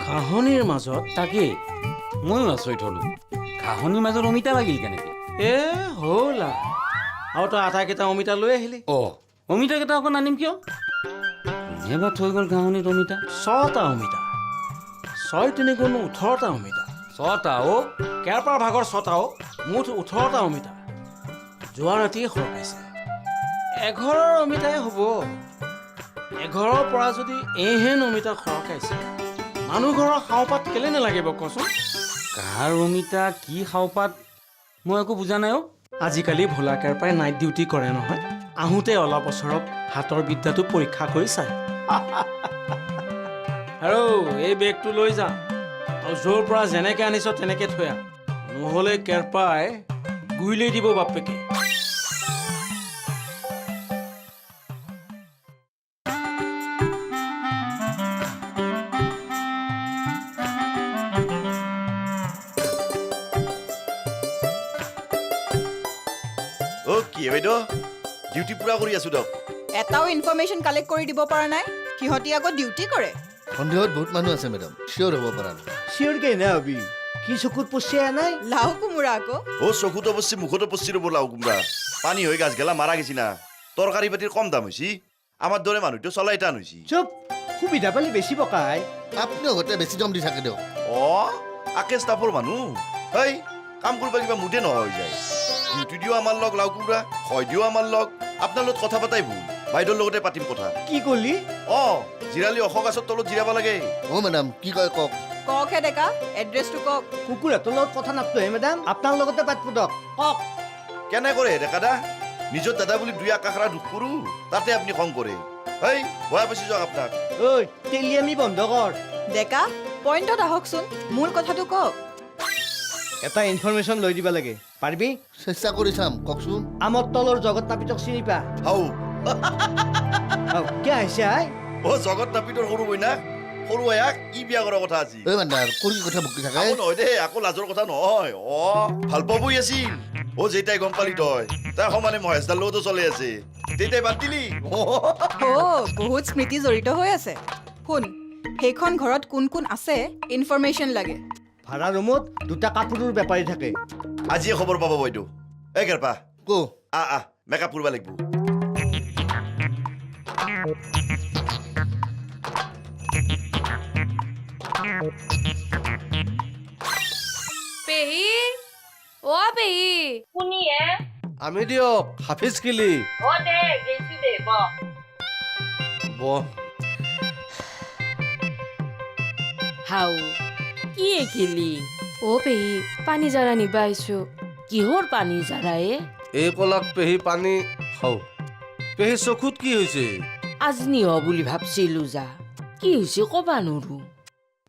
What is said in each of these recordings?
ঘাঁহনিৰ মাজত তাকেই ময়ো আচৰিত হ'লো ঘাঁহনিৰ মাজত অমিতা লাগিল কেনেকে হ'ল আৰু তই আটাইকেইটা অমিতা লৈ আহিলি অমিতাকেইটা অকণ আনিম কিয় এবাৰ থৈ গ'ল ঘাঁহনিত অমিতা 6টা অমিতা 6 × 3 = 18টা অমিতা 6টা কেৰপাৰ ভাগৰ 6টা মুঠ 18টা অমিতা যোৱা ৰাতিয়ে সৰকাইছে এঘৰৰ অমিতাই হ'ব এঘৰৰ পৰা যদি এহেন অমিতা সৰকাইছে মানুহ ঘৰৰ খাওঁপাত কেলে নালাগিব কচোন কাৰ অমিতা কি খাওঁপাত মই একো বুজা নাই আজিকালি ভোলা কেৰপাই নাইট ডিউটি কৰে নহয় আহোঁতে অলপ বছৰক হাতৰ বিদ্যাটো পৰীক্ষা কৰি চায় আৰু এই বেগটো লৈ যা আৰু য'ৰ পৰা যেনেকৈ আনিছ তেনেকৈ থৈ আহ নহ'লে কেৰপাই গুইলেই দিব বাপেকে কি বাইদেউ ডিউটি পুৰা কৰি আছো দিয়ক এটাও ইনফৰমেশ্যন কালেক্ট কৰি দিব পৰা নাই সিহঁতি আকৌ ডিউটি কৰে সন্দেহত বহুত মানুহ আছে মেডাম চিয়ৰ হ'ব পৰা নাই চিয়ৰ কেনে হবি কি চকুত পচিয়া নাই লাও কোমোৰা আকৌ চকুতো পচি মুখতো পচি ৰ'ব লাও কোমৰা পানী হৈ গাছ গেলা মাৰা গেছি না তৰকাৰী পাতিৰ কম দাম হৈছি আমাৰ দৰে মানুহটো চলাই টান হৈছি চুপ সুবিধা পালি বেছি পকাই আপুনিও গোটেই বেছি দম দি থাকে দিয়ক আকে ষ্টাফৰ মানুহ হেই কাম কৰিব কিবা মুঠে নহয় হৈ যায় ডিউটি দিও আমাৰ লগ লাও কোমৰা হয় দিও আমাৰ লগ আপোনাৰ লগত কথা পাতাই ভুল বাইদেউৰ লগতে পাতিম কথা কি কলি জিৰালি অশ গাছৰ তলত জিৰাব লাগে মেডাম কি কয় কওক কওকহে ডেকা এড্ৰেছটো কওক কুকুৰাটোৰ লগত কথা নাপাতো মেডাম আপোনাৰ লগতে পাতিব দক কওক কেনে কৰে ডেকাদা নিজৰ দাদা বুলি দুই আকাশৰা দুখ কৰো তাতে আপুনি খং কৰে হেই ভয়া বেছি যাওক আপোনাক ঐ তেলি আমি বন্ধ কৰ ডেকা পইণ্টত আহকচোন মূল কথাটো কওক এটা ইনফৰমেশ্যন লৈ দিব লাগে পাৰিবি চেষ্টা কৰি চাম কওকচোন আমাৰ তলৰ জগত নাপিতক চিনি পা হাও কিয় আহিছে আই জগত নাপিতৰ সৰু বইনা সৰু আয়াক ই বিয়া কৰাৰ কথা আজি মেডাম কৰি কথা বকি থাকে নহয় দেই আকৌ লাজৰ কথা নহয় ভাল পাব আছিল যেইটাই গম পালি তই তাই সমানে মহেশদাৰ লগতো চলি আছে তেতিয়াই বাদ দিলি বহুত স্মৃতি জড়িত হৈ আছে শুন সেইখন ঘৰত কোন কোন আছে ইনফৰমেশ্যন লাগে ভাড়া ৰুমত দুটা কাপোৰৰ বেপাৰী থাকে আজিয়ে খবৰ পাব বাইদেউ এই কেৰপা ক মেকআপ কৰিব লাগিব পেহী পেহী শুনি আমি দিয়ক হাফিজ কিলি দে গেছি দে হাও কি খেলি পেহী পানী জাৰা নিবা আহিছো কিহৰ পানী জাৰায়ে এই কলাক পেহী পানী খাও পেহী চকুত কি হৈছে আজি নিহ বুলি ভাবছিলো যা কি হৈছে কবা নৰো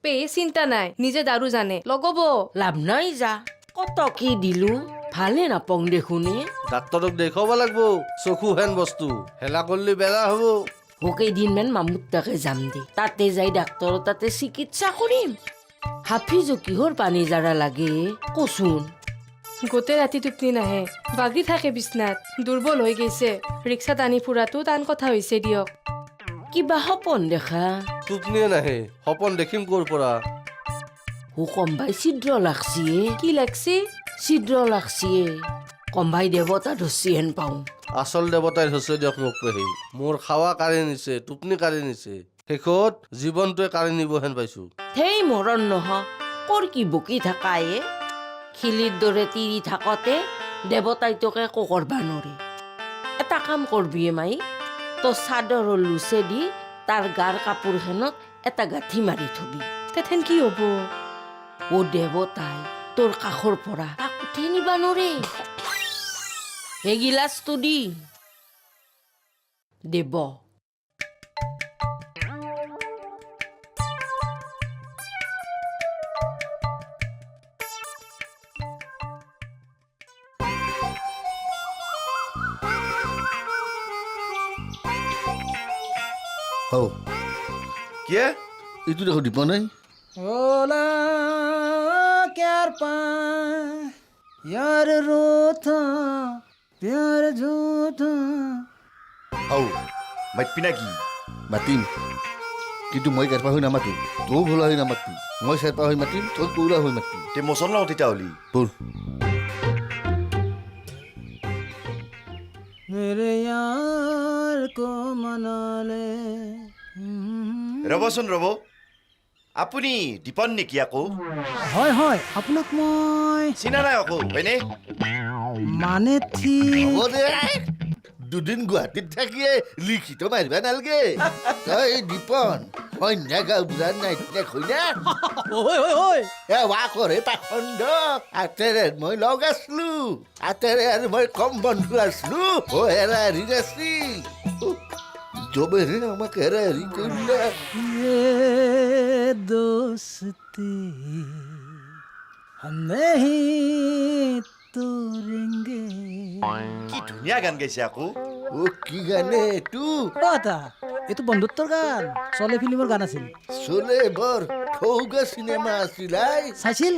পেহী চিন্তা নাই নিজে দাৰু জানে লগব লাভ নাই যা কত কি দিলো ভালে নাপং দেখোনে ডাক্তৰক দেখুৱাব লাগিব চকু হেন বস্তু হেলা কৰিলে বেয়া হ'ব কেইদিনমান মামুত তাকে যাম দে তাতে যাই ডাক্তৰৰ তাতে চিকিৎসা কৰিম হাফিজো কিহৰ পানী জাৰা লাগে কচোন গোটেই ৰাতি টোপনি নাহে বাগৰি থাকে বিছনাত দুৰ্বল হৈ গৈছে ৰিক্সাত আনি ফুৰাটো টান কথা হৈছে দিয়ক কিবা সপোন দেখা টোপনিয়ে নাহে সপোন দেখিম ক'ৰ পৰা কম্বাই ছিদ্ৰ লাগছিয়ে কি লাগছি ছিদ্ৰ লাগছিয়ে কম্বাই দেৱতা ধৰছি হেন পাওঁ আচল দেৱতাই হৈছে দিয়ক মোক পেহী মোৰ খাৱা কাঢ়ি নিছে টোপনি কাঢ়ি নিছে শেষত জীৱনটোৱে কাঢ়ি নিব হেন পাইছো সেই মৰণ নহ কৰ কি বকি থাকায়ে খিলিৰ দৰে তিৰি থাকতে দেৱতাই তোকে একো কৰবা নৰে এটা কাম কৰবি মাই তই চাদৰৰ লুচে দি তাৰ গাৰ কাপোৰখনত এটা গাঁঠি মাৰি থবি তেথেন কি হ'ব দেৱতাই তোৰ কাষৰ পৰা তাক উঠাই নিবা নৰে সেই গিলাচটো দি দেৱ কিয় এইটো দেখো দিব নাই কেৰপা यार रोता प्यार झूठा মাতিবি না কি মাতিম কিন্তু মই কেৰপা হৈ নামাতিম তয়ো ভোলা হৈ নামাতিম মই চেৰপা হৈ মাতিম তই কৌৰা হৈ মাতিম তে মচন লওঁ তেতিয়া হ'লি ব'ল মেৰে ইয়াৰ কো মনালে ৰ'বচোন ৰ'ব আপুনি দীপন নেকি আকৌ হয় হয় আপোনাক মই চিনা নাই আকৌ হয়নে মানে ঠিক হ'ব দে দুদিন গুৱাহাটীত থাকিয়ে লিখিত মাৰিবা নালগে তই দীপন সন্ধ্যা গাঁও বুঢ়াৰ নাইটনে খৈনা এৱা কৰে পাখণ্ড আতেৰে মই লগ আছলো আতেৰে আৰু মই কম বন্ধু আছলো অ এৰা হেৰি নাছিল জবেৰে আমাক এৰা হেৰি কৰিলা ये दोस्ती हम नहीं तोड़ेंगे কি ধুনীয়া গান গাইছে আকৌ অ কি গানে এইটো এটা এইটো বন্ধুত্বৰ গান চলে ফিল্মৰ গান আছিল চলে বৰ ঠৌগা চিনেমা আছিল আই চাইছিল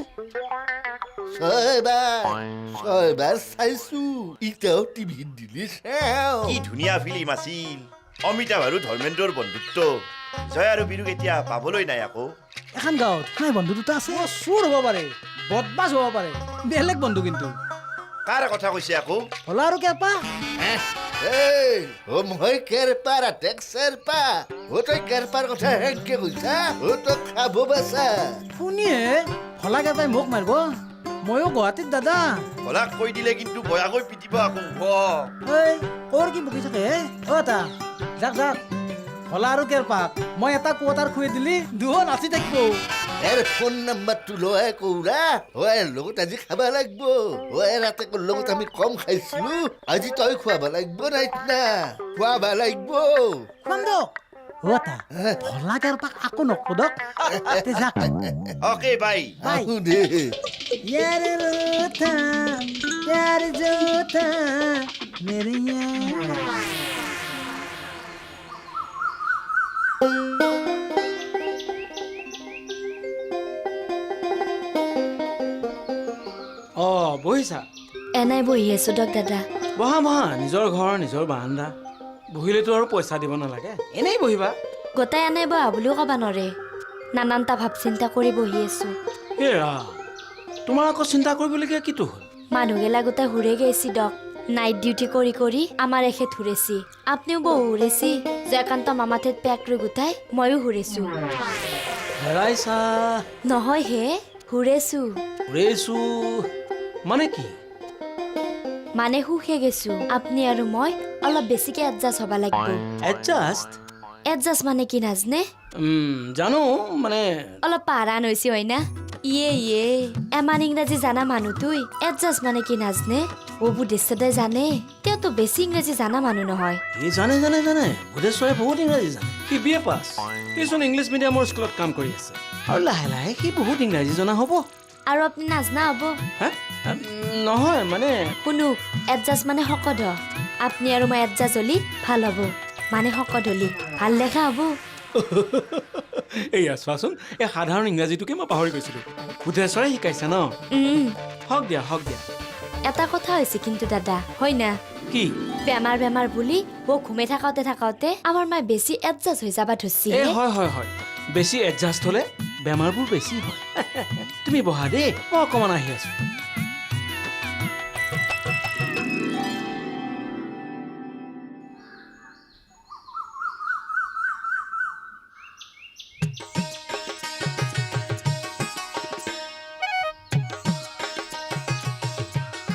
ছয়বাৰ চাইছো এতিয়াও টিভিত দিলে চাওঁ কি ধুনীয়া ফিল্ম আছিল অমিতাভ আৰু ধৰ্মেন্দ্ৰৰ বন্ধুত্ব জয় আৰু বিৰুক এতিয়া পাবলৈ নাই আকৌ এখন গাঁৱত নাই বন্ধু দুটা আছে চোৰ হ'ব পাৰে বদমাছ হ'ব পাৰে বেলেগ বন্ধু কিন্তু কাৰ কথা কৈছে আকৌ হলা আৰু কেপা এই অ মই কেৰপা ৰাতেক চেৰপা অ তই কেৰপাৰ কথা হেংকে কৈছা অ তই খাব বাছা শুনিয়ে হলা কেপাই মোক মাৰিব ময়ো গুৱাহাটীত দাদা হলাক কৈ দিলে কিন্তু বয়াকৈ পিটিব আকৌ এই ক'ৰ কি বকি থাকে অ এটা যাক যাক হলা আৰু কেৰপাক মই এটা কোৱাটাৰ খুৱাই দিলি দুখন নাচি থাকিব এৰ ফোন নাম্বাৰটো লৈ কৌৰা অ এৰ লগত আজি খাব লাগিব অ এৰ ৰাতেকৰ লগত আমি কম খাইছিলো আজি তই খুৱাব লাগিব নাইত না খুৱাব লাগিব খুৱাম দক অ এটা হলা কেৰপাক আকৌ নকদক তে যাক অকে বাই বাই আহো দে यार रोता प्यार जोता मेरे यार অঁ বহিছা এনাই বহি আছো দক দাদা বহা বহা নিজৰ ঘৰ নিজৰ বাৰান্দা বহিলেতো আৰু পইচা দিব নালাগে এনেই বহিবা গোটাই এনাই বহা বুলিও ক'বা নৰে নানানটা ভাৱ চিন্তা কৰি বহি আছো হেৰা তোমাৰ আকৌ চিন্তা কৰিবলগীয়া কিটো হ'ল মানুহগেলা গোটাই হুৰে গেছি দক নাইট ডিউটি কৰি কৰি আমাৰ এখেত হুৰেছি আপনিও বহু হুৰেছি জয়কান্ত মামাঠেত পেক ৰুই গোটাই ময়ো হুৰেছো হেৰাইছা নহয় হে হুৰেছো ৰেছো মানে কি মানে সুখে গেছো আপনি আৰু মই অলপ বেছিকে এডজাষ্ট হ'ব লাগিব এডজাষ্ট এডজাষ্ট মানে কি নাজনে জানো মানে অলপ পাৰান হৈছে হয় না ইয়ে এমান ইংৰাজী জানা মানুহ তুই এডজাষ্ট মানে কি নাজনে অবু দেশদাই জানে তেওঁতো বেছি ইংৰাজী জানা মানুহ নহয় সি জানে জানে জানে ভূতেশ্বৰে বহুত ইংৰাজী জানে সি বি এ পাছ সিচোন ইংলিছ মিডিয়ামৰ স্কুলত কাম কৰি আছে আৰু লাহে লাহে সি বহুত ইংৰাজী জনা হ'ব আৰু আপুনি নাজনা হ'ব হা নহয় মানে শুনুক এডজাষ্ট মানে শকত হ আপুনি আৰু মই এডজাষ্ট হ'লি ভাল হ'ব মানে শকত হ'লি ভাল লেখা হ'ব এয়া চোৱাচোন এই সাধাৰণ ইংৰাজীটোকে মই পাহৰি গৈছিলোঁ ভূতেশ্বৰে শিকাইছে ন হওক দিয়া এটা কথা হৈছে কিন্তু দাদা হয় না কি বেমাৰ বুলি ও ঘুমে থাকাওতে আমাৰ মায়ে বেছি এডজাষ্ট হৈ যাবা ধৰছি এই হয় বেছি এডজাষ্ট হ'লে বেমাৰবোৰ বেছি হয় তুমি বহা দেই মই অকণমান আহি আছোঁ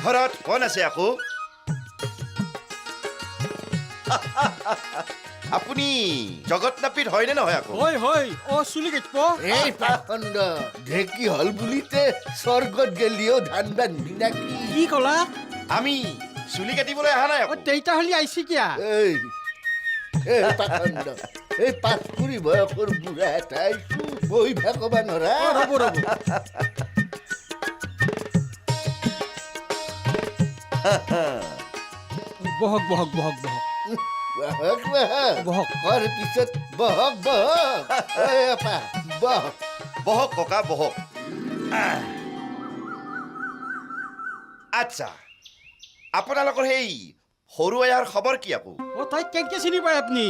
ঘৰত কোন আছে আকৌ আপুনি জগত নাপিত হয়নে নহয় আকৌ হয় অ চুলি কেটপ এই পাখণ্ড ঢেকি হল বুলিতে স্বৰ্গত গেলিও ধান বান্ধি নাকি কি ক'লা আমি চুলি কাটিবলৈ অহা নাই আকৌ তেইতা হলি আইছি কিয়া এই এই পাখণ্ড এই পাঁচকুৰি বয়সৰ বুঢ়া এটা আইছো বহি ভাকবা নৰা ৰ'ব বহক বহক খোৱাৰ পিছত বহক এই আপা বহক বহক ককা বহক আচ্ছা আপোনালোকৰ সেই সৰু আয়াৰ খবৰ কি আকৌ তাইক কেনেকৈ চিনি পায় আপুনি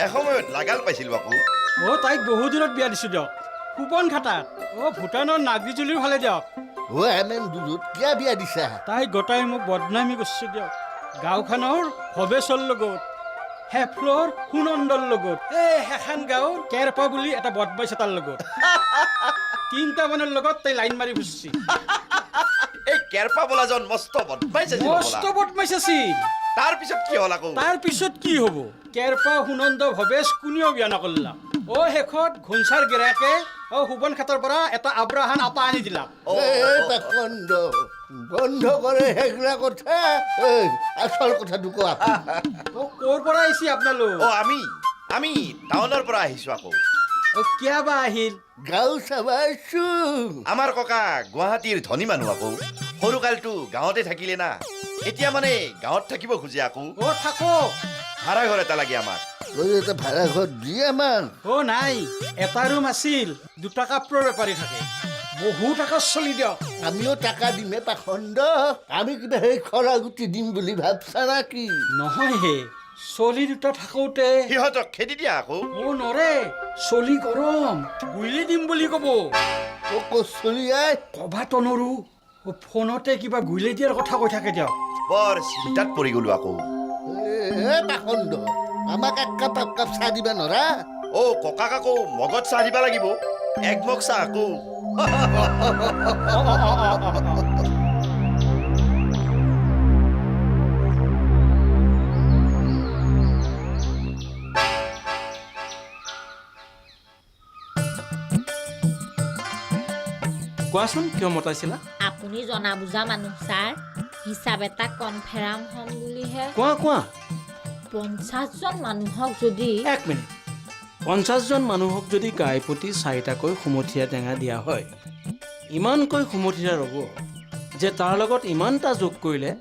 এসময়ত লাগাল পাইছিল আকৌ তাইক বহু দূৰত বিয়া দিছোঁ দিয়ক সোপন খাটাত ভূটানৰ নাগৰিজুলিৰ ফালে দিয়ক এমেন দূৰত কিয় বিয়া দিছা তাই গোটাই মোক বদনামী কৰিছে দিয়ক গাঁওখনৰ ভৱেশৰ লগত হেফ্লৰ সুনন্দৰ লগত সেইখন গাঁও কেৰপা বুলি এটা বদমাইছ এটাৰ লগত তিনিটা মানৰ লগত তাই লাইন মাৰি ফুৰিছে এই কেৰপা বোলাজন মস্ত বদমাইছ আছিল মস্ত বদমাইছ আছিল তাৰপিছত কি হ'ল আকৌ তাৰপিছত কি হ'ব কেৰপা সুনন্দ ভৱেশ কোনেও বিয়া নকৰিলা শেষত ঘুঞ্চাৰ গিৰাকে সুবন খাটৰ পৰা এটা আব্ৰাহান আপা আনি দিলা পাখণ্ড বন্ধ কৰে সেইগিলা কথা আচল কথাটো কোৱা ক'ৰ পৰা আহিছে আপোনালোক আমি টাউনৰ পৰা আহিছো আকৌ কিয় বা আহিল গাঁও চাব আছো আমাৰ ককা গুৱাহাটীৰ ধনী মানুহ আকৌ সৰুকালটো গাঁৱতে থাকিলে না এতিয়া মানে গাঁৱত থাকিব খোজে আকৌ থাকক ভাড়া ঘৰ এটা লাগে আমাক এটা ভাড়া ঘৰ দি আমাক নাই এটা ৰুম আছিল দুটা কাপোৰৰ বেপাৰী থাকে বহু টকা চলি দিয়ক আমিও টাকা দিমে পাখণ্ড আমি কিবা সেই খৰা গুটি দিম বুলি ভাবছা নাকি নহয় হে চলি দুটা থাকোতে সিহঁতক খেদি দিয়া আকৌ নৰে চলি গৰম গুলি দিম বুলি ক'ব চলি আই কবাত নৰো ফোনতে কিবা গুলি দিয়াৰ কথা কৈ থাকে দিয়ক বৰ চিন্তাত পৰি গলো আকৌ পাখণ্ড আমাক এক কাপ চাহ দিবা নৰা ককাক আকৌ মগত চাহ দিবা লাগিব এক মগ চাহ আকৌ কোৱাচোন কিয় মতাইছিলা আপুনি জনা বুজা মানুহ ছাৰ হিচাপ এটা কনফাৰ্ম হ'ম বুলিহে কোৱা 50জন মানুহক যদি 1 মিনিট 50জন মানুহক যদি গাই প্ৰতি 4টাকৈ সুমথিৰা টেঙা দিয়া হয় ইমানকৈ সুমথিৰা ৰ'ব যে তাৰ লগত ইমানটা যোগ কৰিলে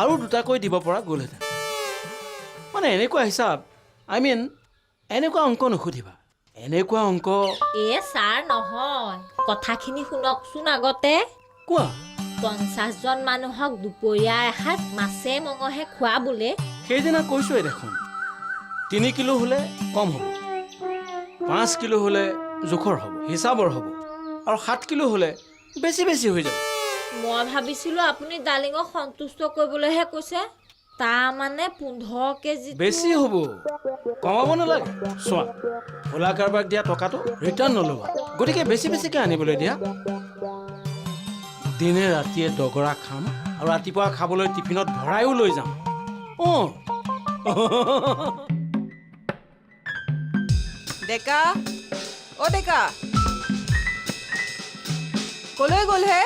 আৰু 2টাকৈ দিব পৰা গ'লহেঁতেন মানে এনেকুৱা হিচাপ এনেকুৱা অংক নুসুধিবা এনেকুৱা অংক ছাৰ নহয় কথাখিনি শুনকচোন আগতে কোৱা 50জন মানুহক দুপৰীয়া এসাঁজ মাছে মঙহে খোৱা বোলে সেইদিনা কৈছোৱে দেখোন 3 কিলো হ'লে কম হ'ব 5 কিলো হ'লে জোখৰ হ'ব হিচাপৰ হ'ব আৰু 7 কিলো হ'লে বেছি হৈ যাব মই ভাবিছিলোঁ আপুনি ডালিঙক সন্তুষ্ট কৰিবলৈহে কৈছে তাৰমানে 15 কেজি বেছি হ'ব কমাব নালাগে চোৱা ভোলা কাৰোবাক দিয়া টকাটো ৰিটাৰ্ণ নল'বা গতিকে বেছিকৈ আনিবলৈ দিয়া দিনে ৰাতিয়ে দগৰা খাম আৰু ৰাতিপুৱা খাবলৈ টিফিনত ভৰাইও লৈ যাম ডেকা ডেকা কলৈ গ'ল হে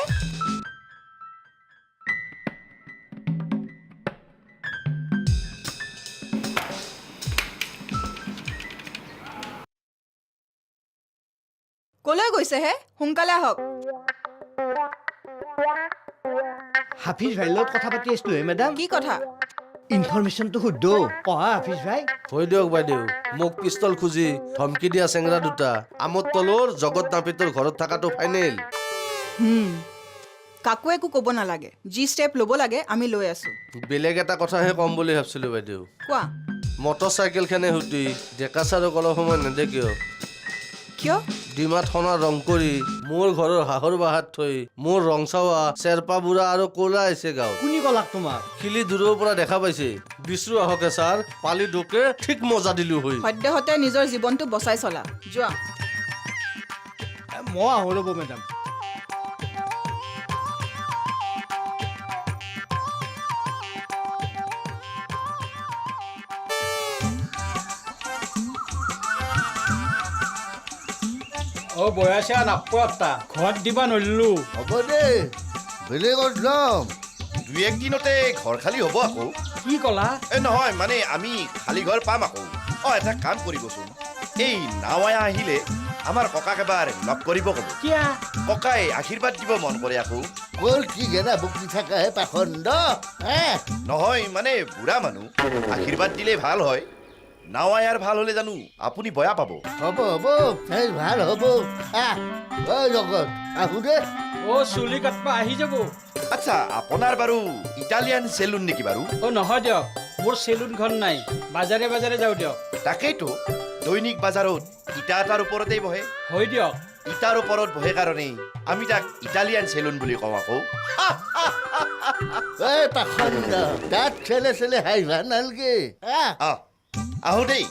কলৈ গৈছে হে সোনকালে আহক হাফিজ ভাইৰ লগত কথা পাতি আছিলো হে মেডাম কি কথা ইনফৰমেশ্যনটো শুদ্ধ পঢ়া হাফিজ ভাই হৈ দিয়ক বাইদেউ মোক পিষ্টল খুজি ধমকি দিয়া চেংৰা দুটা আমত তলৰ জগত নাপিতৰ ঘৰত থকাটো ফাইনেল কাকো একো ক'ব নালাগে যি ষ্টেপ ল'ব লাগে আমি লৈ আছো বেলেগ এটা কথাহে ক'ম বুলি ভাবছিলো বাইদেউ কোৱা মটৰচাইকেলখনে সুধি ডেকা চাৰক অলপ সময় নেদে কিয় কিয় ডিমাত সনা ৰং কৰি মোৰ ঘৰৰ হাঁহৰ বাহাত থৈ মোৰ ৰং চাৱা চেৰপা বুঢ়া আৰু ক'লা আহিছে গাঁৱত কোনে ক'লাক তোমাক খিলি দূৰৰ পৰা দেখা পাইছে বিচৰু আহকে ছাৰ পালি ঢোকে ঠিক মজা দিলো হৈ সদ্যহতে নিজৰ জীৱনটো বচাই চলা যোৱা মই আহো ৰ'ব মেডাম বয়সীয়া নাপোৱাটা ঘৰত দিবা নৰিলো হ'ব দে বেলেগত যাম 2-1 দিনতে ঘৰ খালী হ'ব আকৌ কি ক'লা নহয় মানে আমি খালী ঘৰ পাম আকৌ এটা কাম কৰিবচোন এই নাৱায়া আহিলে আমাৰ ককাক এবাৰ লগ কৰিব ক'ব কিয়া ককাই আশীৰ্বাদ দিব মন কৰে আকৌ ক'ৰ কি গেনা বকি থাকা হে পাখণ্ড নহয় মানে বুঢ়া মানুহ আশীৰ্বাদ দিলে ভাল হয় নাৱায়াৰ ভাল হ'লে জানো আপুনি বেয়া পাব হ'ব ভাল হ'ব জগত আহো দে চুলি কাটবা আহি যাব আচ্ছা আপোনাৰ বাৰু ইটালিয়ান চেলুন নেকি বাৰু অ' নহয় দিয়ক মোৰ চেলুনখন নাই বাজাৰে বাজাৰে যাওঁ দিয়ক তাকেইতো দৈনিক বজাৰত ইটা এটাৰ ওপৰতেই বহে হয় দিয়ক ইটাৰ ওপৰত বহে কাৰণেই আমি তাক ইটালিয়ান চেলুন বুলি কওঁ আকৌ এই পাখণ্ড তাত চেলে চেলে হাঁহিবা নালগে আহো দেই